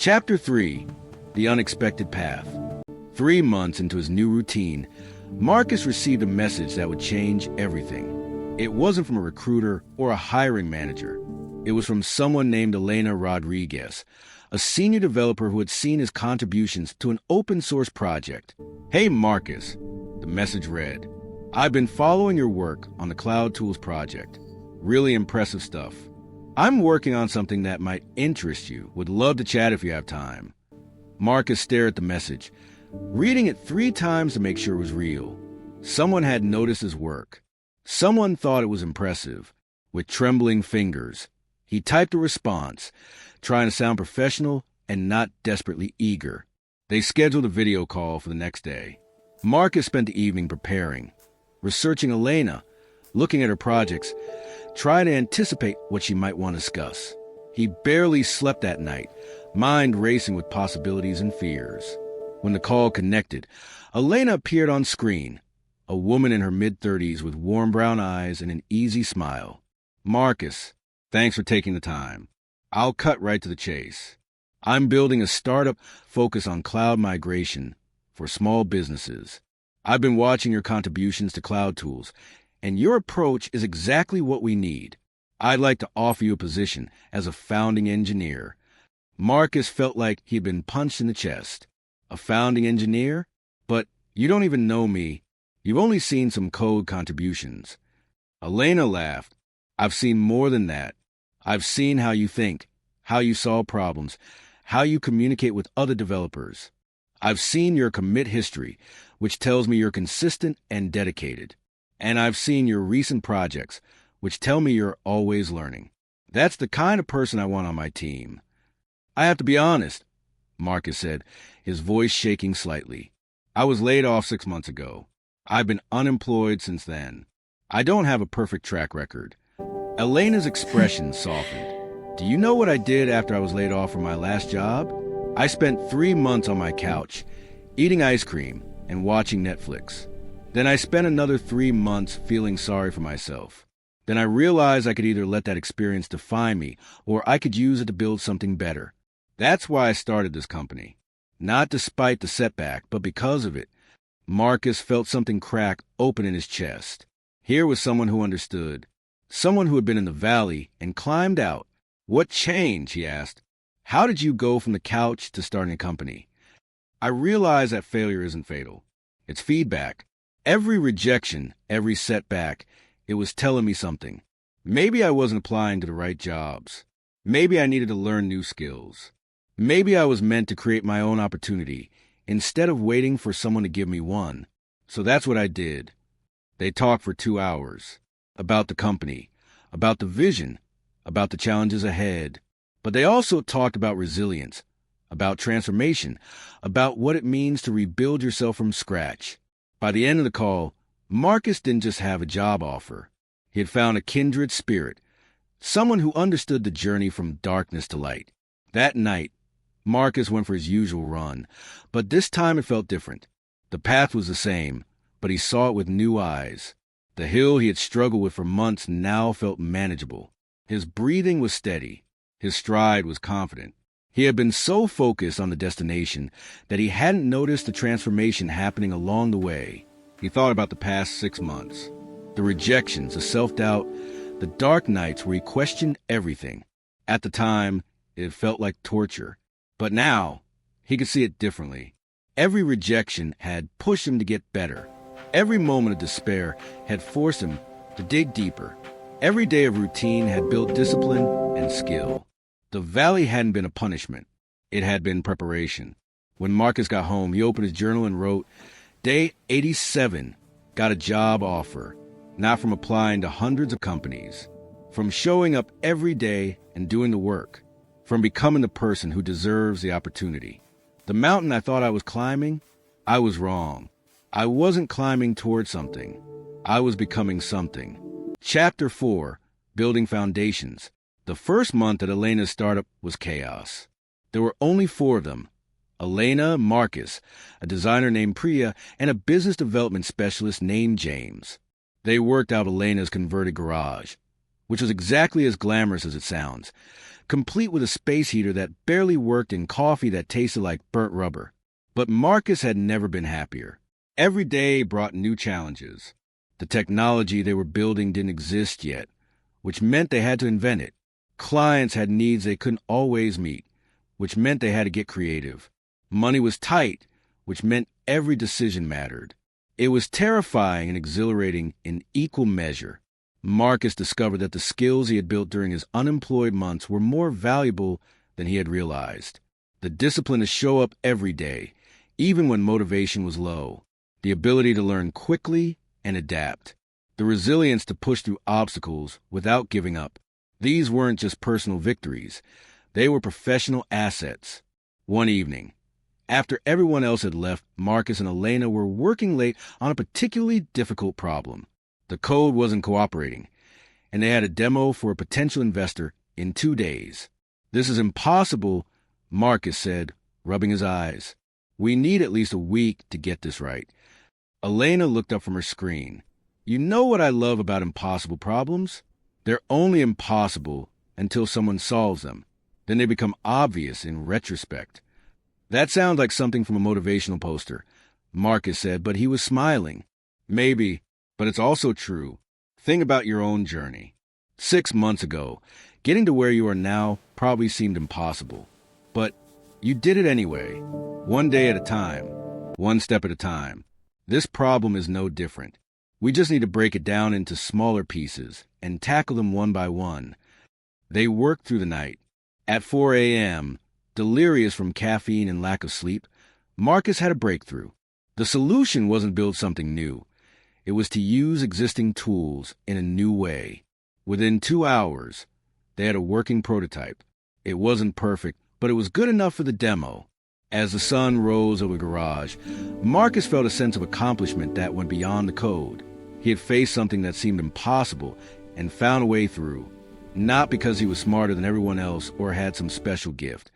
Chapter 3. The Unexpected Path. 3 months into his new routine, Marcus received a message that would change everything. It wasn't from a recruiter or a hiring manager. It was from someone named Elena Rodriguez, a senior developer who had seen his contributions to an open-source project. "Hey, Marcus," the message read. "I've been following your work on the Cloud Tools project. Really impressive stuff. I'm working on something that might interest you. Would love to chat if you have time." Marcus stared at the message, reading it 3 times to make sure it was real. Someone had noticed his work. Someone thought it was impressive. With trembling fingers, he typed a response, trying to sound professional and not desperately eager. They scheduled a video call for the next day. Marcus spent the evening preparing, researching Elena, looking at her projects, trying to anticipate what she might want to discuss. He barely slept that night, mind racing with possibilities and fears. When the call connected, Elena appeared on screen, a woman in her mid-30s with warm brown eyes and an easy smile. "Marcus, thanks for taking the time. I'll cut right to the chase. I'm building a startup focused on cloud migration for small businesses. I've been watching your contributions to Cloud Tools, and your approach is exactly what we need. I'd like to offer you a position as a founding engineer." Marcus felt like he'd been punched in the chest. "A founding engineer? But you don't even know me. You've only seen some code contributions." Elena laughed. "I've seen more than that. I've seen how you think, how you solve problems, how you communicate with other developers. I've seen your commit history, which tells me you're consistent and dedicated. And I've seen your recent projects, which tell me you're always learning. That's the kind of person I want on my team." "I have to be honest," Marcus said, his voice shaking slightly. "I was laid off 6 months ago. I've been unemployed since then. I don't have a perfect track record." Elena's expression softened. "Do you know what I did after I was laid off from my last job? I spent 3 months on my couch, eating ice cream and watching Netflix. Then I spent another 3 months feeling sorry for myself. Then I realized I could either let that experience define me, or I could use it to build something better. That's why I started this company. Not despite the setback, but because of it." Marcus felt something crack open in his chest. Here was someone who understood. Someone who had been in the valley and climbed out. "What changed?" he asked. "How did you go from the couch to starting a company?" "I realize that failure isn't fatal. It's feedback. Every rejection, every setback, it was telling me something. Maybe I wasn't applying to the right jobs. Maybe I needed to learn new skills. Maybe I was meant to create my own opportunity instead of waiting for someone to give me one. So that's what I did." They talked for 2 hours. About the company, about the vision, about the challenges ahead. But they also talked about resilience, about transformation, about what it means to rebuild yourself from scratch. By the end of the call, Marcus didn't just have a job offer. He had found a kindred spirit, someone who understood the journey from darkness to light. That night, Marcus went for his usual run, but this time it felt different. The path was the same, but he saw it with new eyes. The hill he had struggled with for months now felt manageable. His breathing was steady. His stride was confident. He had been so focused on the destination that he hadn't noticed the transformation happening along the way. He thought about the past 6 months. The rejections, the self-doubt, the dark nights where he questioned everything. At the time, it felt like torture. But now, he could see it differently. Every rejection had pushed him to get better. Every moment of despair had forced him to dig deeper. Every day of routine had built discipline and skill. The valley hadn't been a punishment. It had been preparation. When Marcus got home, he opened his journal and wrote, "Day 87, got a job offer. Not from applying to hundreds of companies. From showing up every day and doing the work. From becoming the person who deserves the opportunity. The mountain I thought I was climbing, I was wrong. I wasn't climbing towards something. I was becoming something." Chapter 4. Building Foundations. The first month at Elena's startup was chaos. There were only 4 of them. Elena, Marcus, a designer named Priya, and a business development specialist named James. They worked out Elena's converted garage, which was exactly as glamorous as it sounds. complete with a space heater that barely worked and coffee that tasted like burnt rubber. But Marcus had never been happier. Every day brought new challenges. The technology they were building didn't exist yet, which meant they had to invent it. Clients had needs they couldn't always meet, which meant they had to get creative. Money was tight, which meant every decision mattered. It was terrifying and exhilarating in equal measure. Marcus discovered that the skills he had built during his unemployed months were more valuable than he had realized. The discipline to show up every day, even when motivation was low. The ability to learn quickly and adapt. The resilience to push through obstacles without giving up. These weren't just personal victories. They were professional assets. One evening, after everyone else had left, Marcus and Elena were working late on a particularly difficult problem. The code wasn't cooperating, and they had a demo for a potential investor in 2 days. "This is impossible," Marcus said, rubbing his eyes. "We need at least a week to get this right." Elena looked up from her screen. "You know what I love about impossible problems? They're only impossible until someone solves them. Then they become obvious in retrospect." "That sounds like something from a motivational poster," Marcus said, but he was smiling. "Maybe, but it's also true. Think about your own journey. 6 months ago, getting to where you are now probably seemed impossible. But you did it anyway, one day at a time, one step at a time. This problem is no different. We just need to break it down into smaller pieces and tackle them one by one." They worked through the night. At 4 a.m., delirious from caffeine and lack of sleep, Marcus had a breakthrough. The solution wasn't build something new. It was to use existing tools in a new way. Within 2 hours, they had a working prototype. It wasn't perfect, but it was good enough for the demo. As the sun rose over the garage, Marcus felt a sense of accomplishment that went beyond the code. He had faced something that seemed impossible and found a way through, not because he was smarter than everyone else or had some special gift,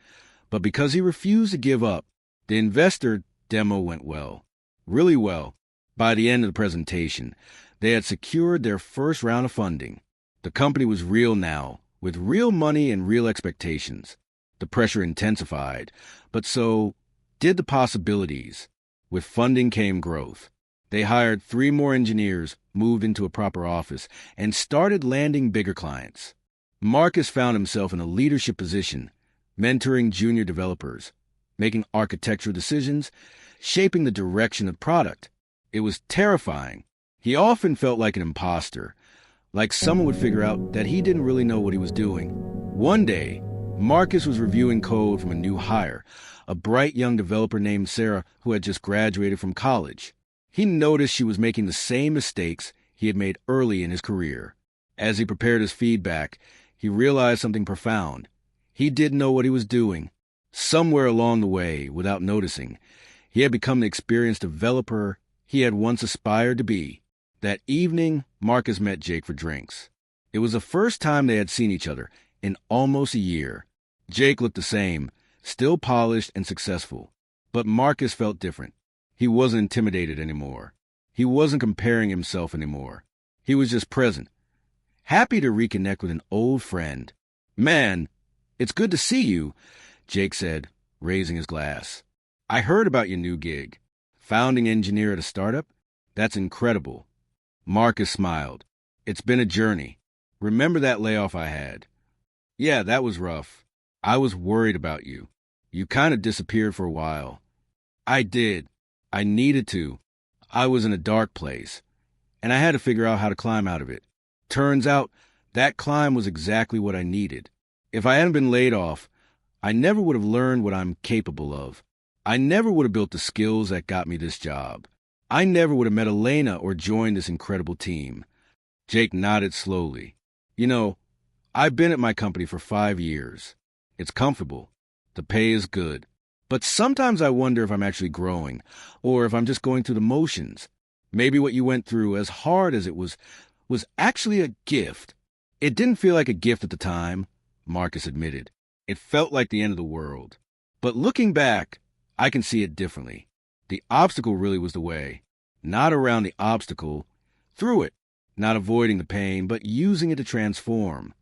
but because he refused to give up. The investor demo went well, really well. By the end of the presentation, they had secured their first round of funding. The company was real now, with real money and real expectations. The pressure intensified, but so did the possibilities. With funding came growth. They hired 3 more engineers, moved into a proper office, and started landing bigger clients. Marcus found himself in a leadership position, mentoring junior developers, making architectural decisions, shaping the direction of the product. It was terrifying. He often felt like an imposter, like someone would figure out that he didn't really know what he was doing. One day, Marcus was reviewing code from a new hire, a bright young developer named Sarah who had just graduated from college. He noticed she was making the same mistakes he had made early in his career. As he prepared his feedback, he realized something profound. He didn't know what he was doing. Somewhere along the way, without noticing, he had become the experienced developer he had once aspired to be. That evening, Marcus met Jake for drinks. It was the first time they had seen each other in almost a year. Jake looked the same, still polished and successful. But Marcus felt different. He wasn't intimidated anymore. He wasn't comparing himself anymore. He was just present, happy to reconnect with an old friend. "Man, it's good to see you," Jake said, raising his glass. "I heard about your new gig. Founding engineer at a startup? That's incredible." Marcus smiled. "It's been a journey. Remember that layoff I had? Yeah, that was rough. I was worried about you. You kind of disappeared for a while." "I did. I needed to. I was in a dark place, and I had to figure out how to climb out of it. Turns out that climb was exactly what I needed. If I hadn't been laid off, I never would have learned what I'm capable of. I never would have built the skills that got me this job. I never would have met Elena or joined this incredible team." Jake nodded slowly. "You know, I've been at my company for 5 years. It's comfortable. The pay is good. But sometimes I wonder if I'm actually growing, or if I'm just going through the motions. Maybe what you went through, as hard as it was actually a gift." "It didn't feel like a gift at the time," Marcus admitted. "It felt like the end of the world. But looking back, I can see it differently. The obstacle really was the way. Not around the obstacle, through it. Not avoiding the pain, but using it to transform."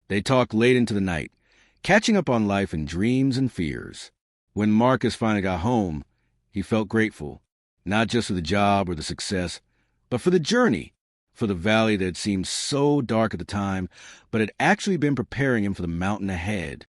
They talked late into the night. catching up on life in dreams and fears. When Marcus finally got home, he felt grateful, not just for the job or the success, but for the journey, for the valley that had seemed so dark at the time, but had actually been preparing him for the mountain ahead.